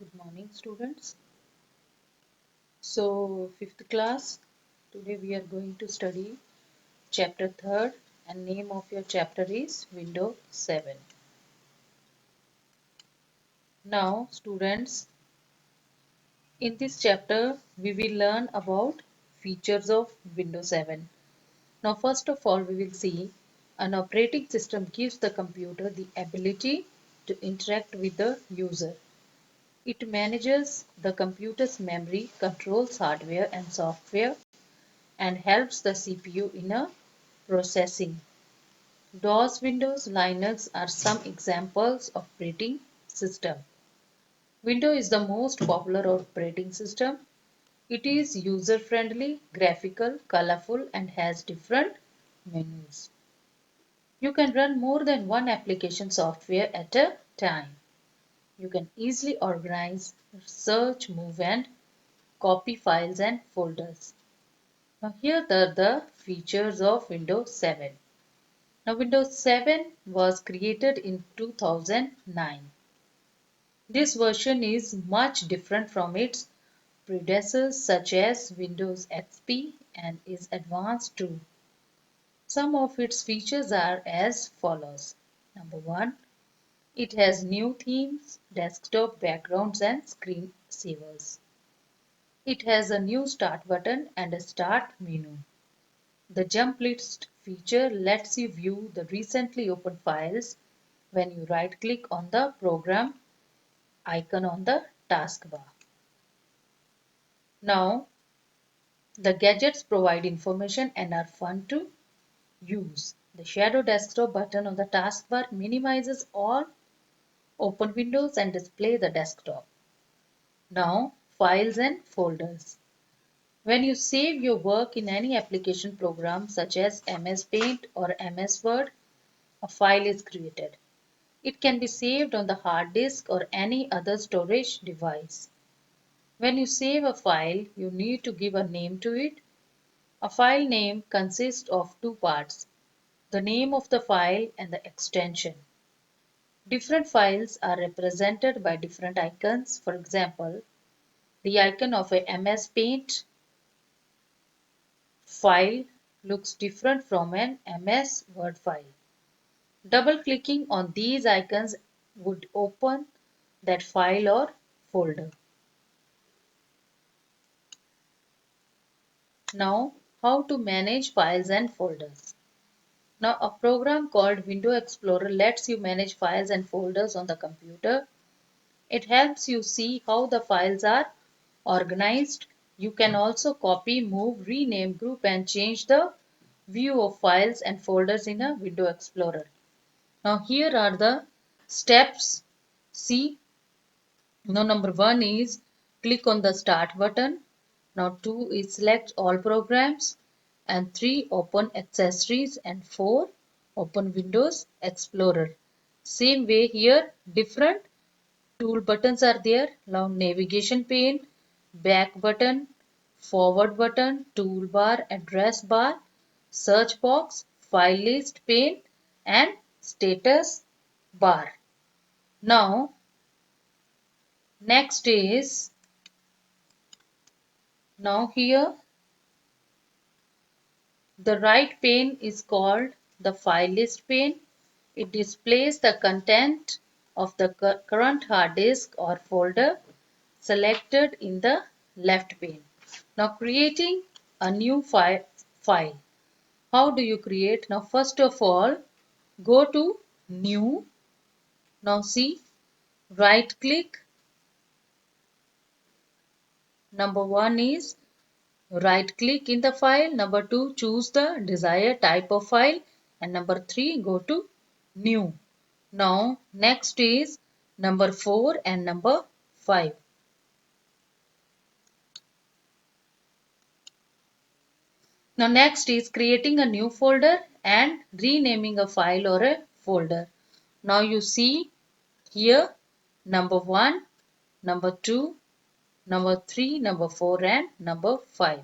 Good morning, students. So, fifth class, today we are going to study chapter 3rd, and name of your chapter is Windows 7. Now, students, in this chapter we will learn about features of Windows 7. Now, first of all, we will see an operating system gives the computer the ability to interact with the user. It manages the computer's memory, controls hardware and software, and helps the CPU in a processing. DOS, Windows, Linux are some examples of operating system. Windows is the most popular operating system. It is user-friendly, graphical, colorful, and has different menus. You can run more than one application software at a time. You can easily organize, search, move, and copy files and folders. Now here are the features of Windows 7. Now Windows 7 was created in 2009. This version is much different from its predecessors such as Windows XP and is advanced too. Some of its features are as follows. Number 1. It has new themes, desktop backgrounds and screen savers. It has a new start button and a start menu. The jump list feature lets you view the recently opened files when you right-click on the program icon on the taskbar. Now, the gadgets provide information and are fun to use. The Shadow Desktop button on the taskbar minimizes all open windows and display the desktop. Now, files and folders. When you save your work in any application program such as MS Paint or MS Word, a file is created. It can be saved on the hard disk or any other storage device. When you save a file, you need to give a name to it. A file name consists of two parts, the name of the file and the extension. Different files are represented by different icons. For example, the icon of a MS Paint file looks different from an MS Word file. Double-clicking on these icons would open that file or folder. Now, how to manage files and folders. Now, a program called Window Explorer lets you manage files and folders on the computer. It helps you see how the files are organized. You can also copy, move, rename, group, and change the view of files and folders in a Window Explorer. Now, here are the steps. See, now number 1 is click on the start button. Now 2 is select all programs, and 3 open accessories, and 4 open Windows Explorer. Same way here different tool buttons are there. Now navigation pane, back button, forward button, toolbar, address bar, search box, file list pane, and status bar. Now next is now here the right pane is called the file list pane. It displays the content of the current hard disk or folder selected in the left pane. Now creating a new file. How do you create? Now first of all go to new. Now see, right click. Number 1 is right click in the file. Number 2, choose the desired type of file. And number 3, go to new. Now next is number 4 and number 5. Now next is creating a new folder and renaming a file or a folder. Now you see here number 1, number 2, number 3, number 4 and number 5.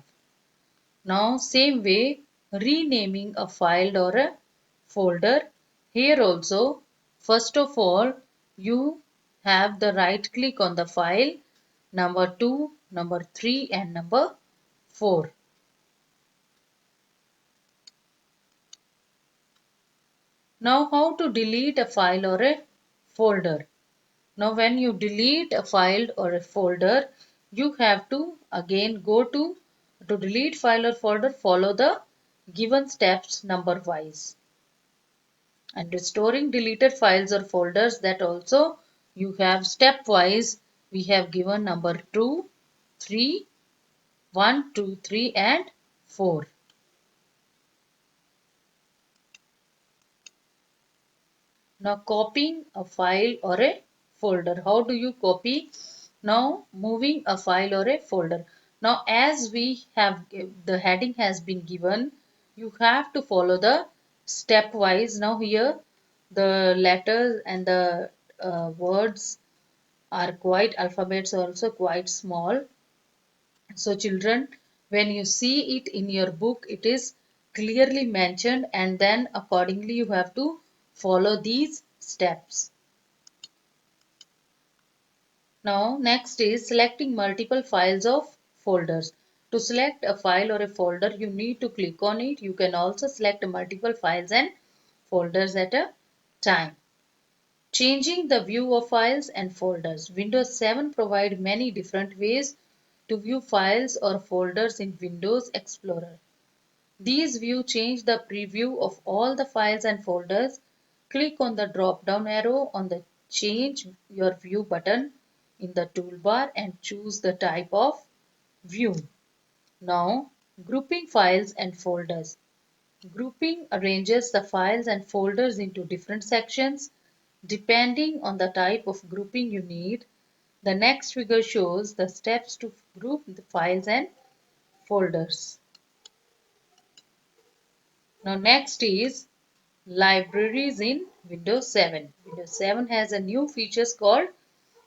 Now same way renaming a file or a folder. Here also first of all you have the right click on the file, number 2, number 3 and number 4. Now how to delete a file or a folder. Now when you delete a file or a folder, you have to again go to delete file or folder, follow the given steps number wise. And restoring deleted files or folders, that also you have stepwise, we have given number 2, 3, 1, 2, 3 and 4. Now copying a file or a folder. How do you copy? Now moving a file or a folder. Now as we have the heading has been given, you have to follow the stepwise. Now here the letters and the words are quite, alphabets are also quite small. So children, when you see it in your book, it is clearly mentioned and then accordingly you have to follow these steps. Now next is selecting multiple files of folders. To select a file or a folder, you need to click on it. You can also select multiple files and folders at a time. Changing the view of files and folders. Windows 7 provide many different ways to view files or folders in Windows Explorer. These view change the preview of all the files and folders. Click on the drop down arrow on the change your view button in the toolbar and choose the type of view. Now grouping files and folders. Grouping arranges the files and folders into different sections depending on the type of grouping you need. The next figure shows the steps to group the files and folders. Now next is libraries in Windows 7. Windows 7 has a new features called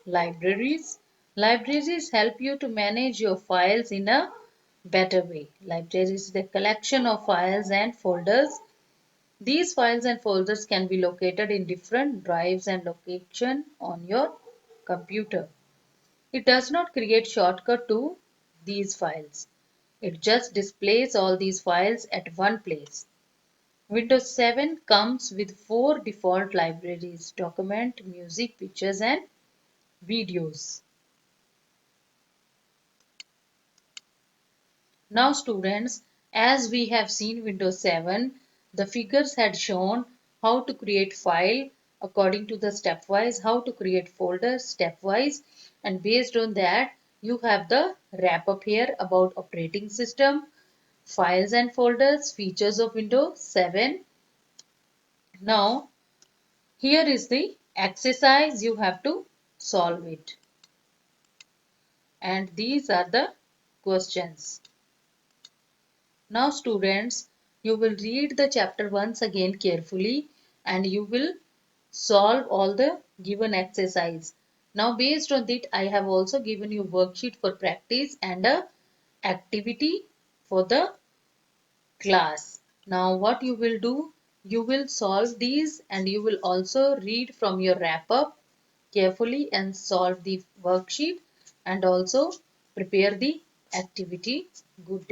libraries. Libraries help you to manage your files in a better way. Libraries is the collection of files and folders. These files and folders can be located in different drives and location on your computer. It does not create shortcut to these files. It just displays all these files at one place. Windows 7 comes with 4 default libraries: document, music, pictures and videos. Now students, as we have seen Windows 7, the figures had shown how to create file according to the stepwise, how to create folders stepwise, and based on that you have the wrap up here about operating system, files and folders, features of Windows 7. Now here is the exercise, you have to solve it. And these are the questions. Now students, you will read the chapter once again carefully and you will solve all the given exercise. Now based on that, I have also given you worksheet for practice and a activity for the class. Now what you will do, you will solve these and you will also read from your wrap up carefully and solve the worksheet and also prepare the activity. Good day.